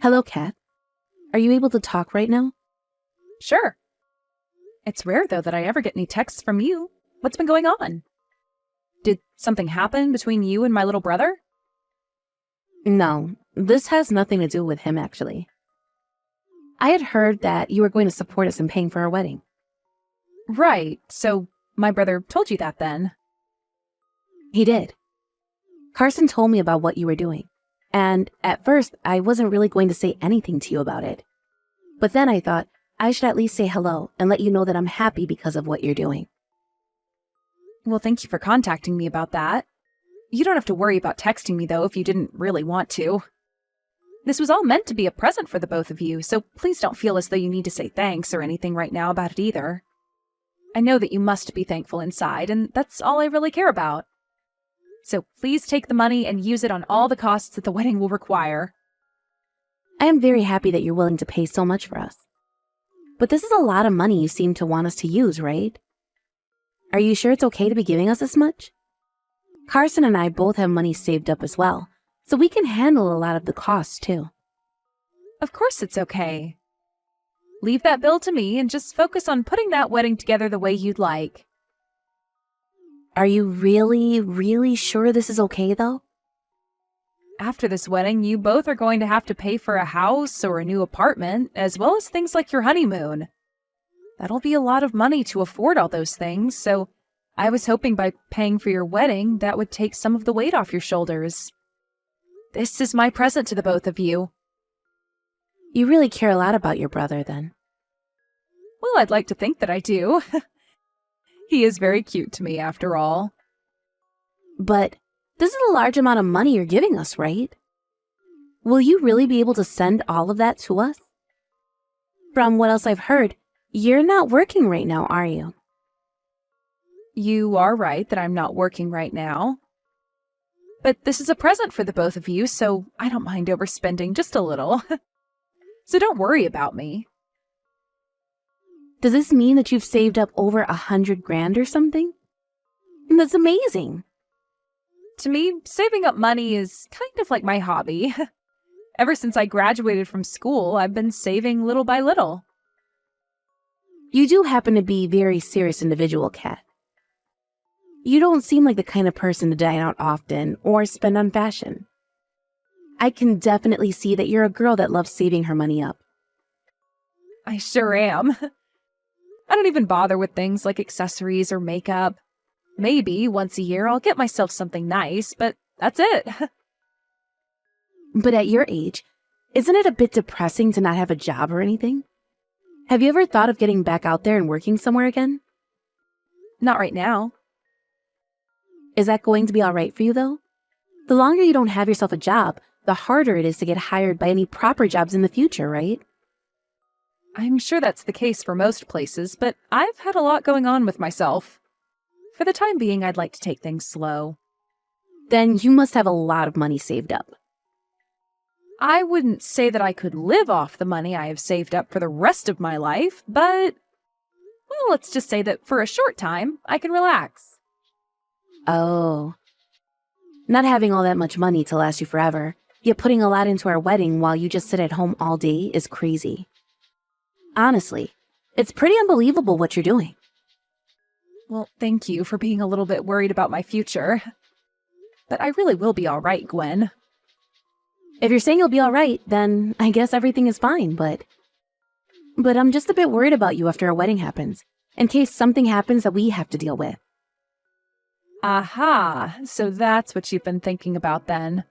Hello, Kat. Are you able to talk right now? Sure. It's rare, though, that I ever get any texts from you. What's been going on? Did something happen between you and my little brother? No, this has nothing to do with him, actually. I had heard that you were going to support us in paying for our wedding. Right, so my brother told you that then. He did. Carson told me about what you were doing, and at first I wasn't really going to say anything to you about it. But then I thought I should at least say hello and let you know that I'm happy because of what you're doing. Well, thank you for contacting me about that. You don't have to worry about texting me, though, if you didn't really want to. This was all meant to be a present for the both of you, so please don't feel as though you need to say thanks or anything right now about it either. I know that you must be thankful inside, and that's all I really care about. So please take the money and use it on all the costs that the wedding will require. I am very happy that you're willing to pay so much for us. But this is a lot of money you seem to want us to use, right? Are you sure it's okay to be giving us this much? Carson and I both have money saved up as well, so we can handle a lot of the costs too. Of course it's okay. Leave that bill to me and just focus on putting that wedding together the way you'd like. Are you really sure this is okay, though? After this wedding, you both are going to have to pay for a house or a new apartment, as well as things like your honeymoon. That'll be a lot of money to afford all those things, so I was hoping by paying for your wedding, that would take some of the weight off your shoulders. This is my present to the both of you. You really care a lot about your brother, then. Well, I'd like to think that I do. He is very cute to me, after all. But this is a large amount of money you're giving us, right? Will you really be able to send all of that to us? From what else I've heard, you're not working right now, are you? You are right that I'm not working right now. But this is a present for the both of you, so I don't mind overspending just a little. So don't worry about me. Does this mean that you've saved up over 100 grand or something? That's amazing. To me, saving up money is kind of like my hobby. Ever since I graduated from school, I've been saving little by little. You do happen to be a very serious individual, Kat. You don't seem like the kind of person to dine out often or spend on fashion. I can definitely see that you're a girl that loves saving her money up. I sure am. I don't even bother with things like accessories or makeup. Maybe once a year I'll get myself something nice, but that's it. But at your age, isn't it a bit depressing to not have a job or anything? Have you ever thought of getting back out there and working somewhere again? Not right now. Is that going to be all right for you, though? The longer you don't have yourself a job, the harder it is to get hired by any proper jobs in the future, right? I'm sure that's the case for most places, but I've had a lot going on with myself. For the time being, I'd like to take things slow. Then you must have a lot of money saved up. I wouldn't say that I could live off the money I have saved up for the rest of my life, but, well, let's just say that for a short time, I can relax. Oh. Not having all that much money to last you forever, yet putting a lot into our wedding while you just sit at home all day is crazy. Honestly, it's pretty unbelievable what you're doing. Well, thank you for being a little bit worried about my future. But I really will be all right, Gwen. If you're saying you'll be all right, then I guess everything is fine, but I'm just a bit worried about you after our wedding happens, in case something happens that we have to deal with. Aha, so that's what you've been thinking about then.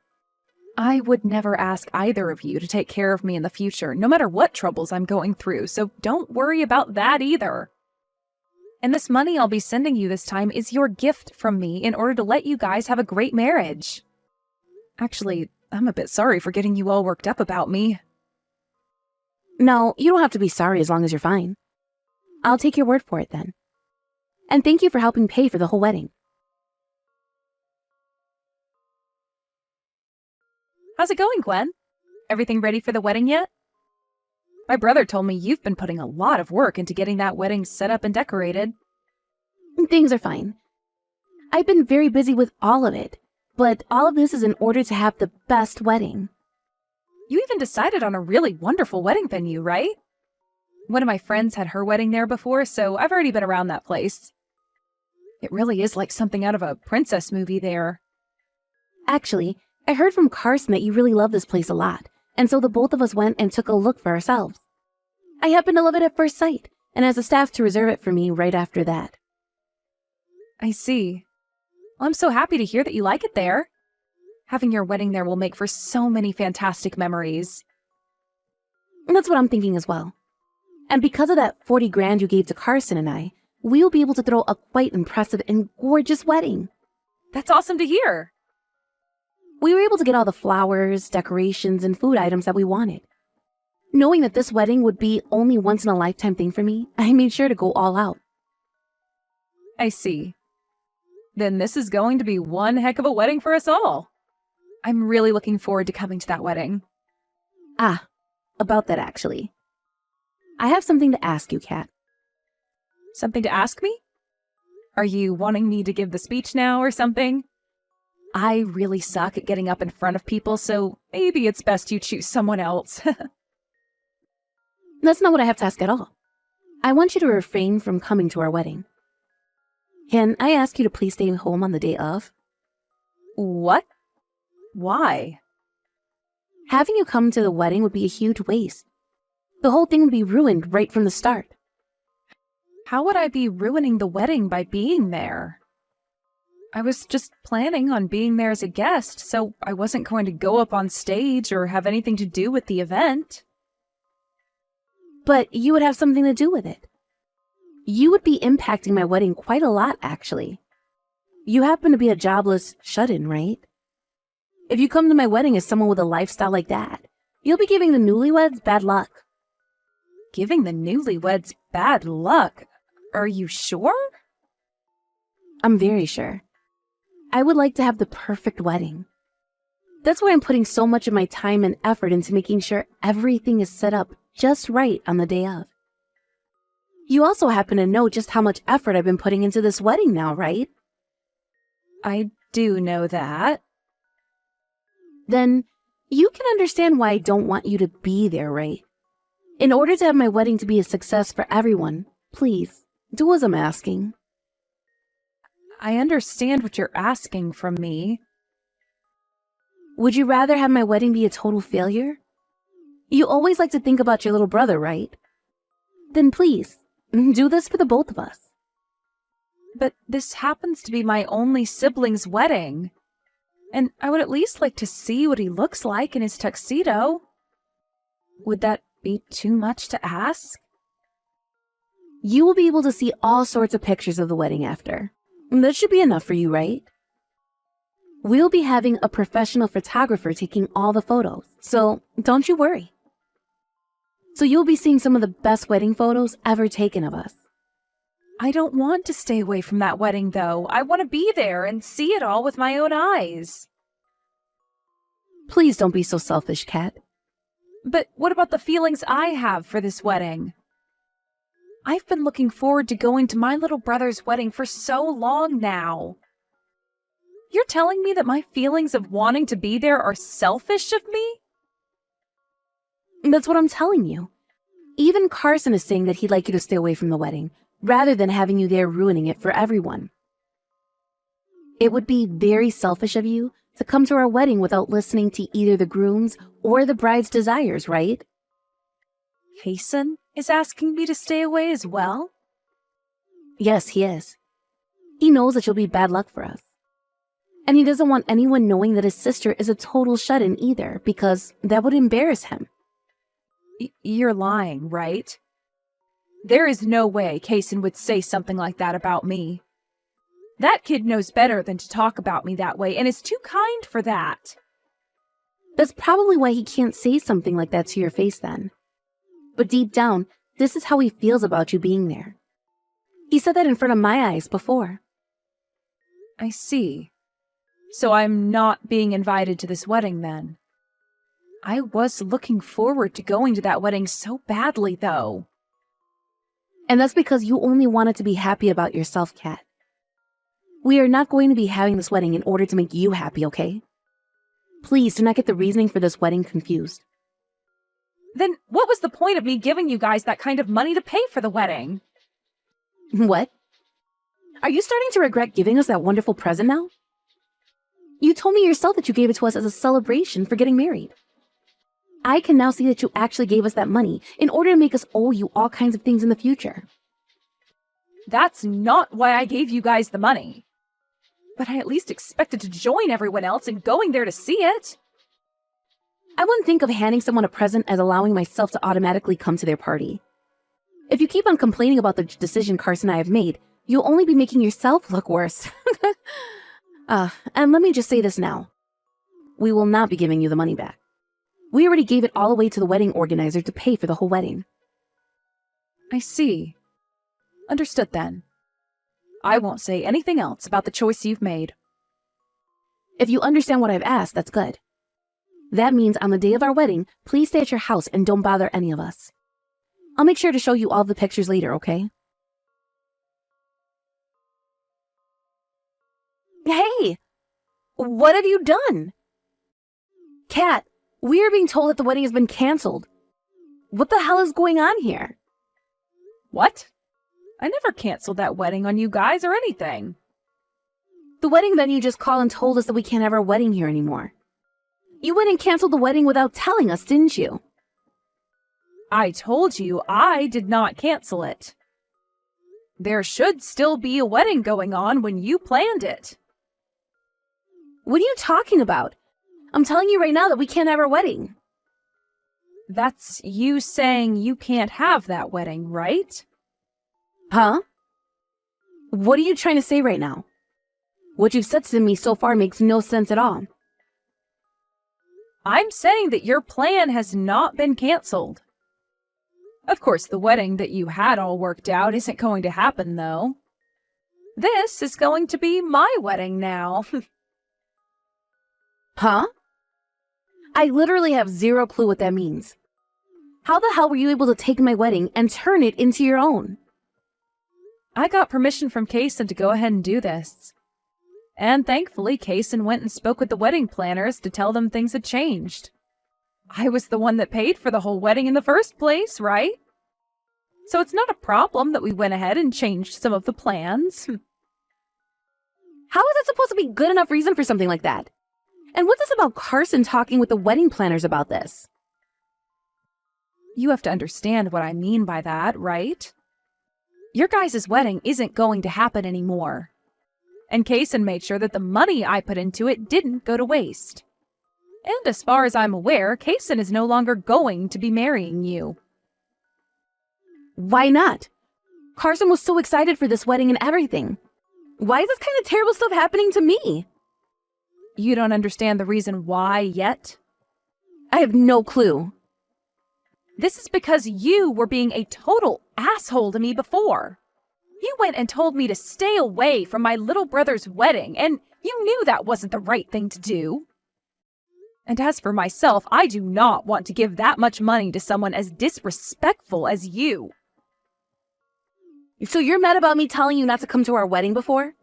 I would never ask either of you to take care of me in the future, no matter what troubles I'm going through, so don't worry about that either. And this money I'll be sending you this time is your gift from me in order to let you guys have a great marriage. Actually, I'm a bit sorry for getting you all worked up about me. No, you don't have to be sorry as long as you're fine. I'll take your word for it then. And thank you for helping pay for the whole wedding. How's it going, Gwen? Everything ready for the wedding yet? My brother told me you've been putting a lot of work into getting that wedding set up and decorated. Things are fine. I've been very busy with all of it, but all of this is in order to have the best wedding. You even decided on a really wonderful wedding venue, right? One of my friends had her wedding there before, so I've already been around that place. It really is like something out of a princess movie there. Actually, I heard from Carson that you really love this place a lot, and so the both of us went and took a look for ourselves. I happened to love it at first sight, and asked the staff to reserve it for me right after that. I see. Well, I'm so happy to hear that you like it there. Having your wedding there will make for so many fantastic memories. And that's what I'm thinking as well. And because of that 40 grand you gave to Carson and I, we'll be able to throw a quite impressive and gorgeous wedding. That's awesome to hear. We were able to get all the flowers, decorations, and food items that we wanted. Knowing that this wedding would be only once-in-a-lifetime thing for me, I made sure to go all out. I see. Then this is going to be one heck of a wedding for us all. I'm really looking forward to coming to that wedding. Ah, about that actually. I have something to ask you, Kat. Something to ask me? Are you wanting me to give the speech now or something? I really suck at getting up in front of people, so maybe it's best you choose someone else. That's not what I have to ask at all. I want you to refrain from coming to our wedding. Can I ask you to please stay home on the day of? What? Why? Having you come to the wedding would be a huge waste. The whole thing would be ruined right from the start. How would I be ruining the wedding by being there? I was just planning on being there as a guest, so I wasn't going to go up on stage or have anything to do with the event. But you would have something to do with it. You would be impacting my wedding quite a lot, actually. You happen to be a jobless shut-in, right? If you come to my wedding as someone with a lifestyle like that, you'll be giving the newlyweds bad luck. Giving the newlyweds bad luck? Are you sure? I'm very sure. I would like to have the perfect wedding. That's why I'm putting so much of my time and effort into making sure everything is set up just right on the day of. You also happen to know just how much effort I've been putting into this wedding now, right? I do know that. Then you can understand why I don't want you to be there, right? In order to have my wedding to be a success for everyone, please, do as I'm asking. I understand what you're asking from me. Would you rather have my wedding be a total failure? You always like to think about your little brother, right? Then please, do this for the both of us. But this happens to be my only sibling's wedding. And I would at least like to see what he looks like in his tuxedo. Would that be too much to ask? You will be able to see all sorts of pictures of the wedding after. That should be enough for you, right? We'll be having a professional photographer taking all the photos, so don't you worry. So you'll be seeing some of the best wedding photos ever taken of us. I don't want to stay away from that wedding, though. I want to be there and see it all with my own eyes. Please don't be so selfish, Kat. But what about the feelings I have for this wedding? I've been looking forward to going to my little brother's wedding for so long now. You're telling me that my feelings of wanting to be there are selfish of me? That's what I'm telling you. Even Carson is saying that he'd like you to stay away from the wedding, rather than having you there ruining it for everyone. It would be very selfish of you to come to our wedding without listening to either the groom's or the bride's desires, right? Hasten is asking me to stay away as well? Yes, he is. He knows that you'll be bad luck for us. And he doesn't want anyone knowing that his sister is a total shut-in either, because that would embarrass him. You're lying, right? There is no way Kaysen would say something like that about me. That kid knows better than to talk about me that way and is too kind for that. That's probably why he can't say something like that to your face then. But deep down, this is how he feels about you being there. He said that in front of my eyes before. I see. So I'm not being invited to this wedding then. I was looking forward to going to that wedding so badly, though. And that's because you only wanted to be happy about yourself, Kat. We are not going to be having this wedding in order to make you happy, okay? Please do not get the reasoning for this wedding confused. Then what was the point of me giving you guys that kind of money to pay for the wedding? What? Are you starting to regret giving us that wonderful present now? You told me yourself that you gave it to us as a celebration for getting married. I can now see that you actually gave us that money in order to make us owe you all kinds of things in the future. That's not why I gave you guys the money. But I at least expected to join everyone else in going there to see it. I wouldn't think of handing someone a present as allowing myself to automatically come to their party. If you keep on complaining about the decision Carson and I have made, you'll only be making yourself look worse. And let me just say this now. We will not be giving you the money back. We already gave it all away to the wedding organizer to pay for the whole wedding. I see. Understood then. I won't say anything else about the choice you've made. If you understand what I've asked, that's good. That means on the day of our wedding, please stay at your house and don't bother any of us. I'll make sure to show you all the pictures later, okay? Hey! What have you done? Kat, we are being told that the wedding has been canceled. What the hell is going on here? What? I never canceled that wedding on you guys or anything. The wedding venue just called and told us that we can't have our wedding here anymore. You went and canceled the wedding without telling us, didn't you? I told you I did not cancel it. There should still be a wedding going on when you planned it. What are you talking about? I'm telling you right now that we can't have our wedding. That's you saying you can't have that wedding, right? Huh? What are you trying to say right now? What you've said to me so far makes no sense at all. I'm saying that your plan has not been canceled. Of course, the wedding that you had all worked out isn't going to happen, though. This is going to be my wedding now. Huh? I literally have zero clue what that means. How the hell were you able to take my wedding and turn it into your own? I got permission from Kaysen to go ahead and do this. And thankfully, Kaysen went and spoke with the wedding planners to tell them things had changed. I was the one that paid for the whole wedding in the first place, right? So it's not a problem that we went ahead and changed some of the plans. How is that supposed to be good enough reason for something like that? And what's this about Carson talking with the wedding planners about this? You have to understand what I mean by that, right? Your guys' wedding isn't going to happen anymore. And Kaysen made sure that the money I put into it didn't go to waste. And as far as I'm aware, Kaysen is no longer going to be marrying you. Why not? Carson was so excited for this wedding and everything. Why is this kind of terrible stuff happening to me? You don't understand the reason why yet? I have no clue. This is because you were being a total asshole to me before. You went and told me to stay away from my little brother's wedding, and you knew that wasn't the right thing to do. And as for myself, I do not want to give that much money to someone as disrespectful as you. So you're mad about me telling you not to come to our wedding before?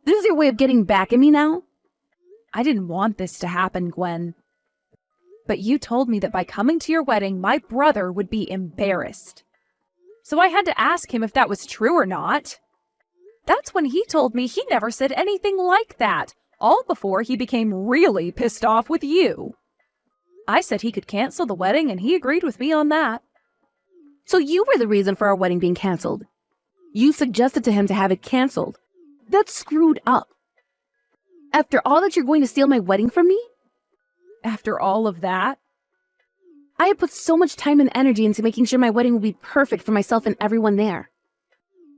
This is your way of getting back at me now? I didn't want this to happen, Gwen. But you told me that by coming to your wedding, my brother would be embarrassed. So I had to ask him if that was true or not. That's when he told me he never said anything like that, all before he became really pissed off with you. I said he could cancel the wedding, and he agreed with me on that. So you were the reason for our wedding being canceled. You suggested to him to have it canceled. That's screwed up. After all that, you're going to steal my wedding from me? After all of that? I had put so much time and energy into making sure my wedding would be perfect for myself and everyone there.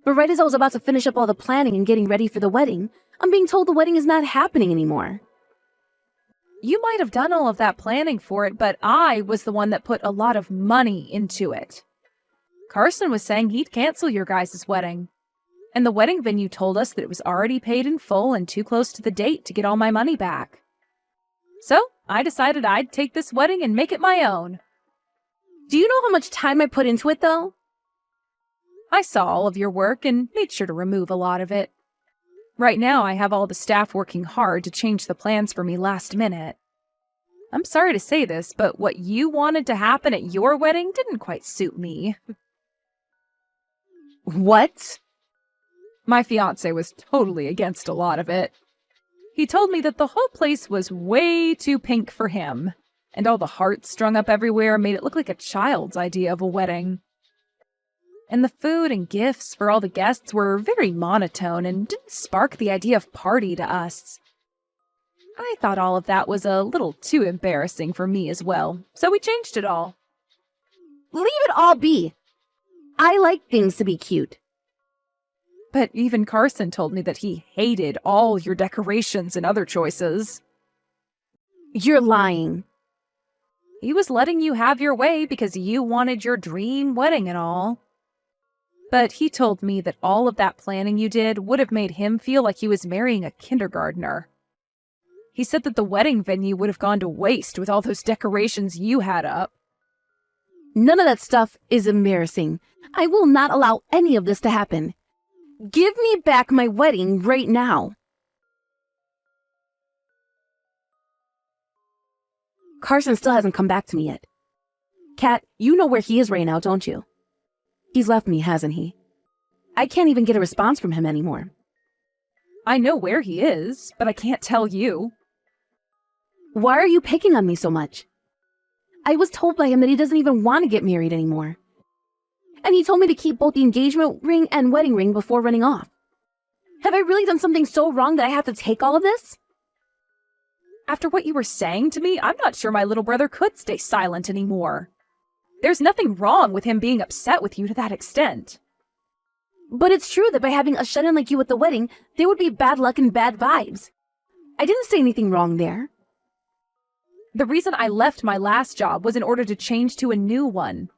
But right as I was about to finish up all the planning and getting ready for the wedding, I'm being told the wedding is not happening anymore. You might have done all of that planning for it, but I was the one that put a lot of money into it. Carson was saying he'd cancel your guys' wedding. And the wedding venue told us that it was already paid in full and too close to the date to get all my money back. So I decided I'd take this wedding and make it my own. Do you know how much time I put into it, though? I saw all of your work and made sure to remove a lot of it. Right now, I have all the staff working hard to change the plans for me last minute. I'm sorry to say this, but what you wanted to happen at your wedding didn't quite suit me. What? My fiancé was totally against a lot of it. He told me that the whole place was way too pink for him, and all the hearts strung up everywhere made it look like a child's idea of a wedding. And the food and gifts for all the guests were very monotone and didn't spark the idea of party to us. I thought all of that was a little too embarrassing for me as well, so we changed it all. Leave it all be. I like things to be cute. But even Carson told me that he hated all your decorations and other choices. You're lying. He was letting you have your way because you wanted your dream wedding and all. But he told me that all of that planning you did would have made him feel like he was marrying a kindergartner. He said that the wedding venue would have gone to waste with all those decorations you had up. None of that stuff is embarrassing. I will not allow any of this to happen. Give me back my wedding right now. Carson still hasn't come back to me yet. Kat, you know where he is right now, don't you? He's left me, hasn't he? I can't even get a response from him anymore. I know where he is, but I can't tell you. Why are you picking on me so much? I was told by him that he doesn't even want to get married anymore. And he told me to keep both the engagement ring and wedding ring before running off. Have I really done something so wrong that I have to take all of this? After what you were saying to me, I'm not sure my little brother could stay silent anymore. There's nothing wrong with him being upset with you to that extent. But it's true that by having a shut-in like you at the wedding, there would be bad luck and bad vibes. I didn't say anything wrong there. The reason I left my last job was in order to change to a new one.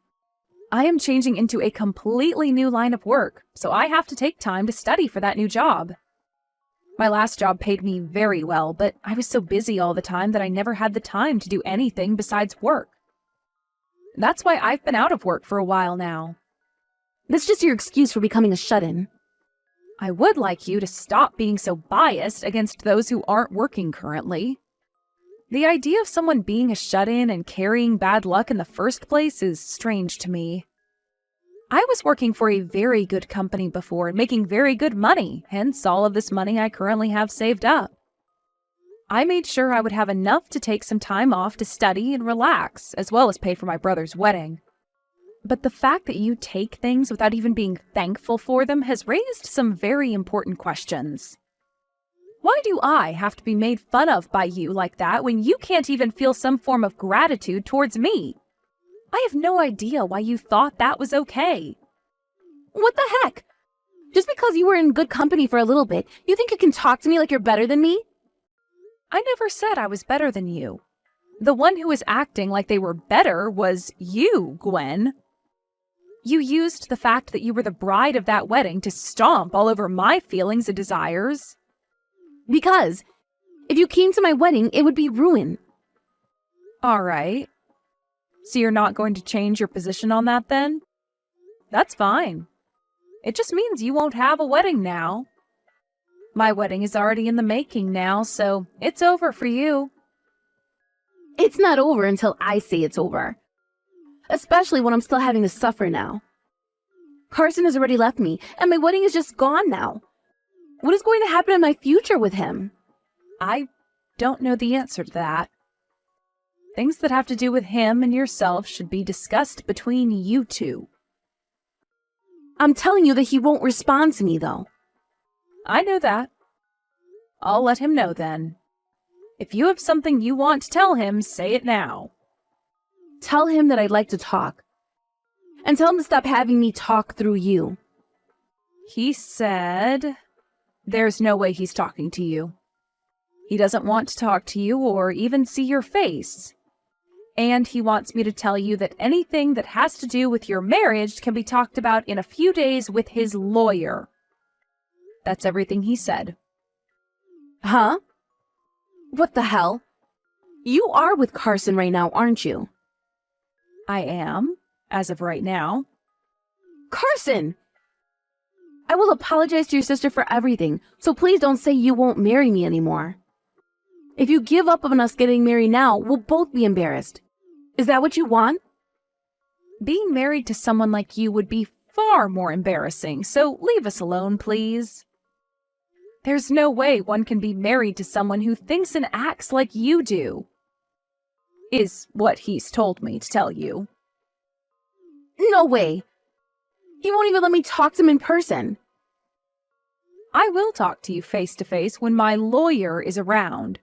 I am changing into a completely new line of work, so I have to take time to study for that new job. My last job paid me very well, but I was so busy all the time that I never had the time to do anything besides work. That's why I've been out of work for a while now. That's just your excuse for becoming a shut-in. I would like you to stop being so biased against those who aren't working currently. The idea of someone being a shut-in and carrying bad luck in the first place is strange to me. I was working for a very good company before and making very good money, hence all of this money I currently have saved up. I made sure I would have enough to take some time off to study and relax, as well as pay for my brother's wedding. But the fact that you take things without even being thankful for them has raised some very important questions. Why do I have to be made fun of by you like that when you can't even feel some form of gratitude towards me? I have no idea why you thought that was okay. What the heck? Just because you were in good company for a little bit, you think you can talk to me like you're better than me? I never said I was better than you. The one who was acting like they were better was you, Gwen. You used the fact that you were the bride of that wedding to stomp all over my feelings and desires. Because if you came to my wedding, it would be ruin. All right. So you're not going to change your position on that then? That's fine. It just means you won't have a wedding now. My wedding is already in the making now, so it's over for you. It's not over until I say it's over. Especially when I'm still having to suffer now. Carson has already left me, and my wedding is just gone now. What is going to happen in my future with him? I don't know the answer to that. Things that have to do with him and yourself should be discussed between you two. I'm telling you that he won't respond to me, though. I know that. I'll let him know then. If you have something you want to tell him, say it now. Tell him that I'd like to talk. And tell him to stop having me talk through you. He said there's no way he's talking to you. He doesn't want to talk to you or even see your face. And he wants me to tell you that anything that has to do with your marriage can be talked about in a few days with his lawyer. That's everything he said. Huh? What the hell? You are with Carson right now, aren't you? I am, as of right now. Carson! I will apologize to your sister for everything, so please don't say you won't marry me anymore. If you give up on us getting married now, we'll both be embarrassed. Is that what you want? Being married to someone like you would be far more embarrassing, so leave us alone, please. There's no way one can be married to someone who thinks and acts like you do. Is what he's told me to tell you. No way. He won't even let me talk to him in person. I will talk to you face to face when my lawyer is around.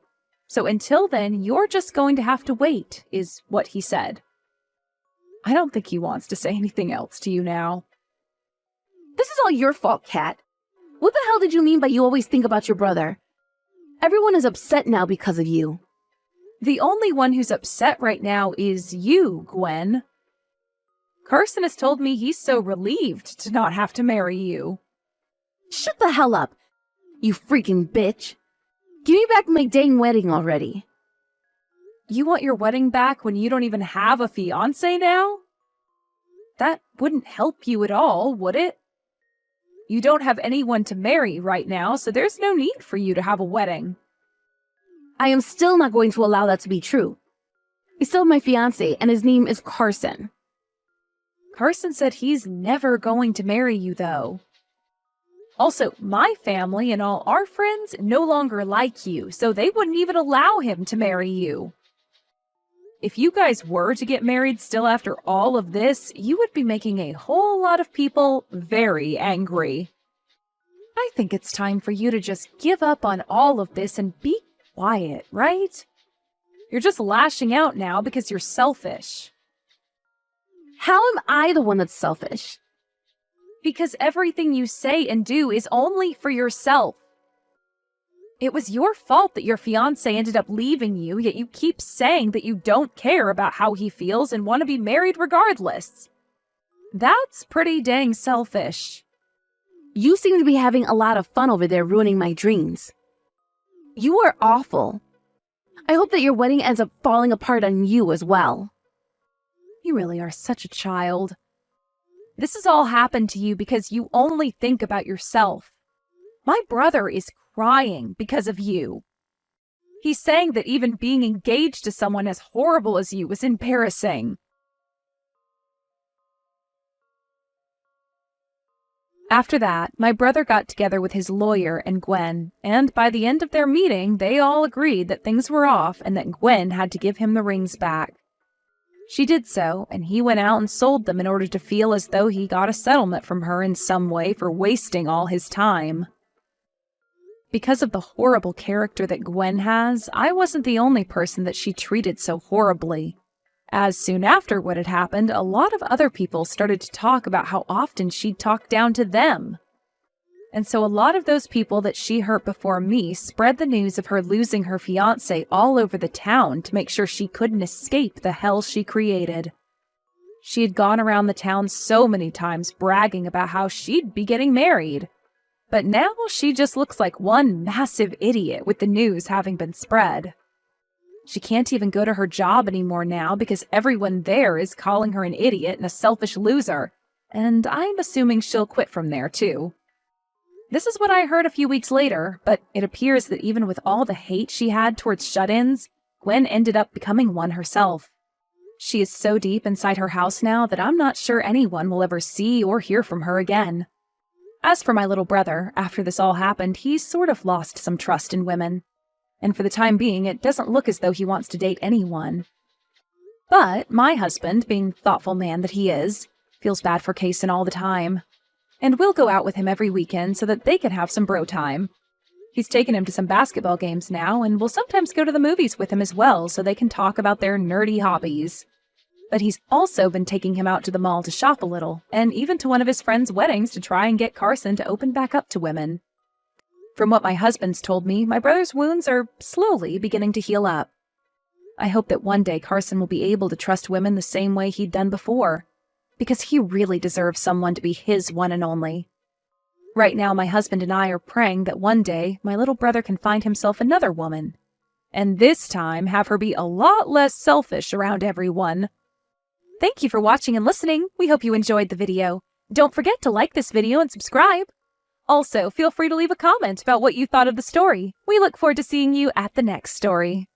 So until then, you're just going to have to wait, is what he said. I don't think he wants to say anything else to you now. This is all your fault, Kat. What the hell did you mean by you always think about your brother? Everyone is upset now because of you. The only one who's upset right now is you, Gwen. Carson has told me he's so relieved to not have to marry you. Shut the hell up, you freaking bitch. Give me back my dang wedding already. You want your wedding back when you don't even have a fiancé now? That wouldn't help you at all, would it? You don't have anyone to marry right now, so there's no need for you to have a wedding. I am still not going to allow that to be true. He's still my fiancé, and his name is Carson. Carson said he's never going to marry you, though. Also, my family and all our friends no longer like you, so they wouldn't even allow him to marry you. If you guys were to get married still after all of this, you would be making a whole lot of people very angry. I think it's time for you to just give up on all of this and be quiet, right? You're just lashing out now because you're selfish. How am I the one that's selfish? Because everything you say and do is only for yourself. It was your fault that your fiancé ended up leaving you, yet you keep saying that you don't care about how he feels and want to be married regardless. That's pretty dang selfish. You seem to be having a lot of fun over there ruining my dreams. You are awful. I hope that your wedding ends up falling apart on you as well. You really are such a child. This has all happened to you because you only think about yourself. My brother is crying because of you. He's saying that even being engaged to someone as horrible as you is embarrassing. After that, my brother got together with his lawyer and Gwen, and by the end of their meeting, they all agreed that things were off and that Gwen had to give him the rings back. She did so, and he went out and sold them in order to feel as though he got a settlement from her in some way for wasting all his time. Because of the horrible character that Gwen has, I wasn't the only person that she treated so horribly. As soon after what had happened, a lot of other people started to talk about how often she'd talk down to them. And so a lot of those people that she hurt before me spread the news of her losing her fiancé all over the town to make sure she couldn't escape the hell she created. She had gone around the town so many times bragging about how she'd be getting married. But now she just looks like one massive idiot with the news having been spread. She can't even go to her job anymore now because everyone there is calling her an idiot and a selfish loser, and I'm assuming she'll quit from there too. This is what I heard a few weeks later, but it appears that even with all the hate she had towards shut-ins, Gwen ended up becoming one herself. She is so deep inside her house now that I'm not sure anyone will ever see or hear from her again. As for my little brother, after this all happened, he's sort of lost some trust in women. And for the time being, it doesn't look as though he wants to date anyone. But my husband, being the thoughtful man that he is, feels bad for Kaysen all the time. And we'll go out with him every weekend so that they can have some bro time. He's taken him to some basketball games now, and will sometimes go to the movies with him as well so they can talk about their nerdy hobbies. But he's also been taking him out to the mall to shop a little, and even to one of his friends' weddings to try and get Carson to open back up to women. From what my husband's told me, my brother's wounds are slowly beginning to heal up. I hope that one day Carson will be able to trust women the same way he'd done before, because he really deserves someone to be his one and only. Right now, my husband and I are praying that one day my little brother can find himself another woman, and this time have her be a lot less selfish around everyone. Thank you for watching and listening. We hope you enjoyed the video. Don't forget to like this video and subscribe. Also, feel free to leave a comment about what you thought of the story. We look forward to seeing you at the next story.